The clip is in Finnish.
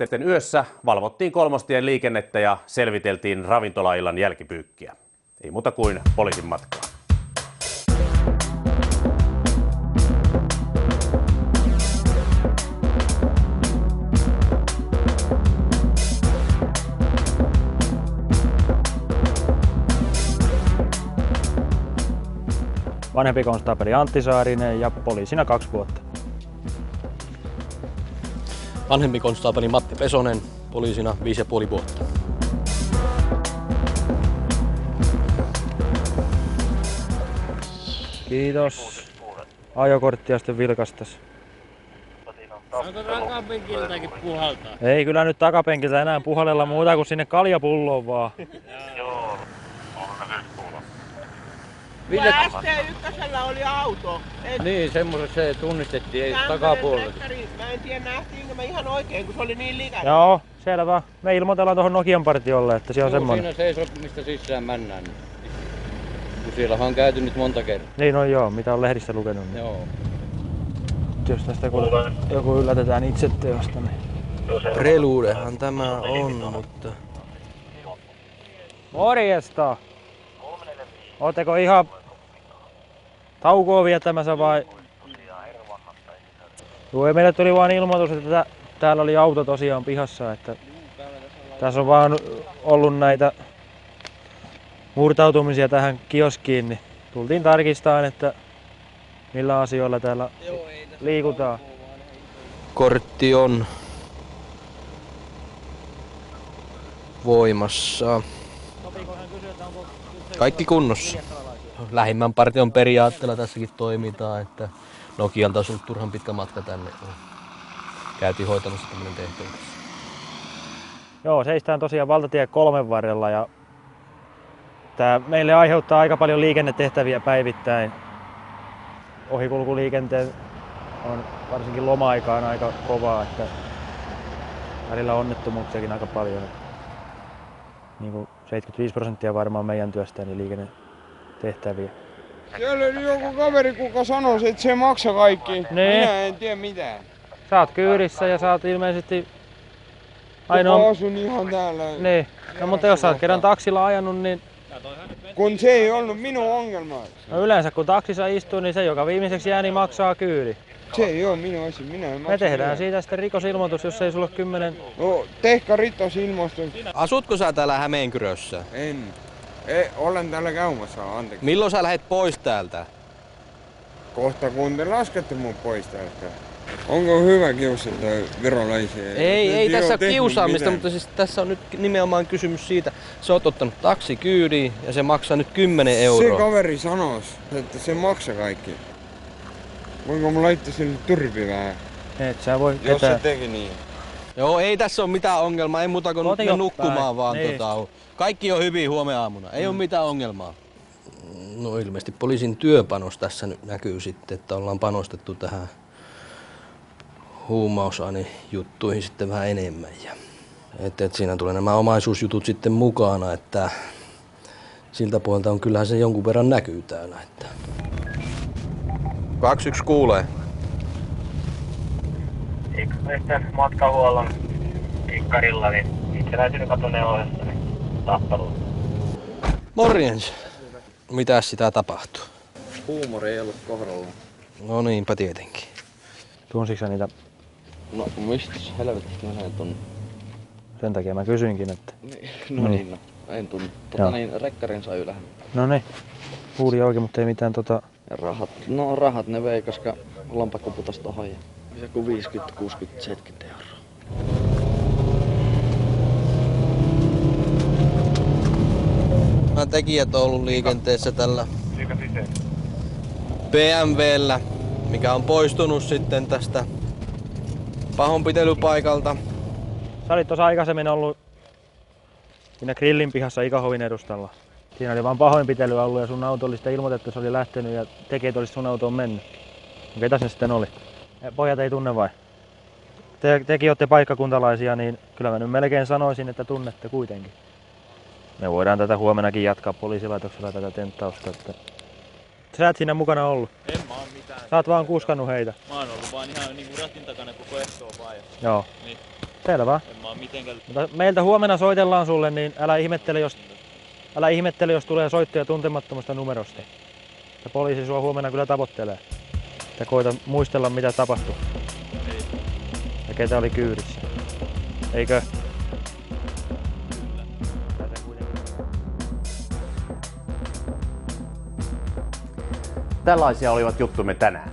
sitten yössä valvottiin Kolmostien liikennettä ja selviteltiin ravintolaillan jälkipyykkiä. Ei muuta kuin poliisin matkaa. Vanhempi konstaapeli Antti Saarinen ja poliisina 2 vuotta. Vanhempi konstaapeli Matti Pesonen, poliisina 5,5 vuotta. Kiitos. Ajokorttia sitten vilkastas. Onko takapenkiltäkin puhaltaa? Ei kyllä nyt takapenkiltä enää puhallella muuta kuin sinne kaljapulloon vaan. Joo, on nyt kuulla. ST1 oli auto. Niin, semmoiset se tunnistettiin, ei takapuolella. Mä en tiedä nähtiinkö mä ihan oikein, kun se oli niin likäinen. Joo, selvä. Me ilmoitellaan tuohon Nokian partiolle, että siellä on semmoinen. Siinä seisoo, mistä sisään mennään. Kun siellä on käyty nyt monta kertaa. Niin on joo, mitä on lehdissä lukenut. Niin. Joo. Jos tästä joku yllätetään itseteosta, niin... Reluudehan tämä on, mutta... Morjesta! Ootteko ihan taukoa viettämässä vai? Joo, meille tuli vaan ilmoitus, että täällä oli auto tosiaan pihassa, että tässä on vaan ollut näitä murtautumisia tähän kioskiin, niin tultiin tarkistamaan, että millä asioilla täällä liikutaan. Kortti on voimassa. Kaikki kunnossa. Lähimmän partion periaatteella tässäkin toimitaan, että Nokialta on ollut turhan pitkä matka tänne. Käytiin hoitamassa tämmöinen tehtävä. Joo, seistään tosiaan valtatie 3 varrella ja tää meille aiheuttaa aika paljon liikennetehtäviä päivittäin. Ohikulkuliikenteen on varsinkin loma-aikaan aika kovaa, että välillä onnettomuuksiakin aika paljon. Niin kuin 75% varmaan meidän työstäni liikennetehtäviä. Siellä oli joku kaveri, kuka sanoi, että se maksaa kaikki. Nee. Minä en tiedä mitään. Sä oot kyydissä ja sä oot ilmeisesti Kuka asun ihan täällä. Niin. No, mutta jos sä oot kerran taksilla ajanut, niin... Kun se ei ollut minun ongelma. No yleensä kun taksissa istuu, niin se joka viimeiseksi jää, niin maksaa kyydi. Se ei ole minun asia, minä en maksa. Me tehdään siitä sitten rikosilmoitus, jos ei sulla ole 10... No, tehkää rikosilmoitus. Asutko sä täällä Hämeenkyrössä? En. Olen täällä käymässä, anteeksi. Milloin sä lähdet pois täältä? Kohta kun te laskette mun pois täältä. Onko hyvä kiusata virolaisia? Ei tässä ole tehnyt kiusaamista, mitään. mutta siis tässä on nyt nimenomaan kysymys siitä, sä oot ottanut taksikyydiin ja se maksaa nyt 10 Se euroa. kaveri sanoo, että se maksaa kaikki. Voinko mä laittaa sille turpi vähän? Et sä voi Jos se ketään... teki niin. Joo, ei tässä ole mitään ongelmaa, ei muuta kuin Kotiin mennä nukkumaan päin. vaan. Niin. Kaikki on hyvin huomenna aamuna, ei ole mitään ongelmaa. No ilmeisesti poliisin työpanos tässä nyt näkyy sitten, että ollaan panostettu tähän huumausainejuttuihin sitten vähän enemmän. Ja että siinä tulee nämä omaisuusjutut sitten mukana, että siltä puolelta on kyllähän se jonkun verran näkyy täällä. Että... 21 kuulee. Eikö meistä matkahuollon ikkarilla, niin itsenäisyyden katoneen ohjassa, niin tappelu. Morjens. Mitäs sitä tapahtuu? Huumori ei ollut kohdalla. No niinpä tietenkin. Tunsitko sä niitä? No mistä helvetistä mä en tunnu? Sen takia mä kysyinkin, että... No niin, no. En tunnu. Joo. Niin, rekkarin sai ylähän. No niin. Huuli oikein, mutta ei mitään Ja rahat ne vei, koska lompakko putos tohon ja joku 50, 60, 70 euroa. Nämä tekijät on ollut liikenteessä tällä BMWllä, mikä on poistunut sitten tästä pahoinpitelypaikalta. Sä olit tuossa aikaisemmin ollut siinä grillin pihassa Ikahovin edustalla. Siinä oli vaan pahoinpitelyä ollut ja sun auto oli sitten ilmoitettu, että se oli lähtenyt ja tekijät olisi sun autoon mennyt. Ketäs ne sitten oli? Pojat ei tunne vai? Tekin olette paikkakuntalaisia, niin kyllä mä nyt melkein sanoisin, että tunnette kuitenkin. Me voidaan tätä huomenakin jatkaa poliisilaitoksella tätä tenttausta. Että... Sä et siinä mukana ollut? En mä oo mitään. Sä oot vaan kuskannut heitä. Mä oon ollut vaan ihan niinku ratin takana koko ehtoon vaan. Joo. Niin. Selvä. Mutta meiltä huomenna soitellaan sulle, niin älä ihmettele, jos tulee soittoja tuntemattomasta numerosta. Ja poliisi sua huomenna kyllä tavoittelee. Ja koita muistella, mitä tapahtui. Ja ketä oli kyydissä. Eikö? Tällaisia olivat juttumme tänään.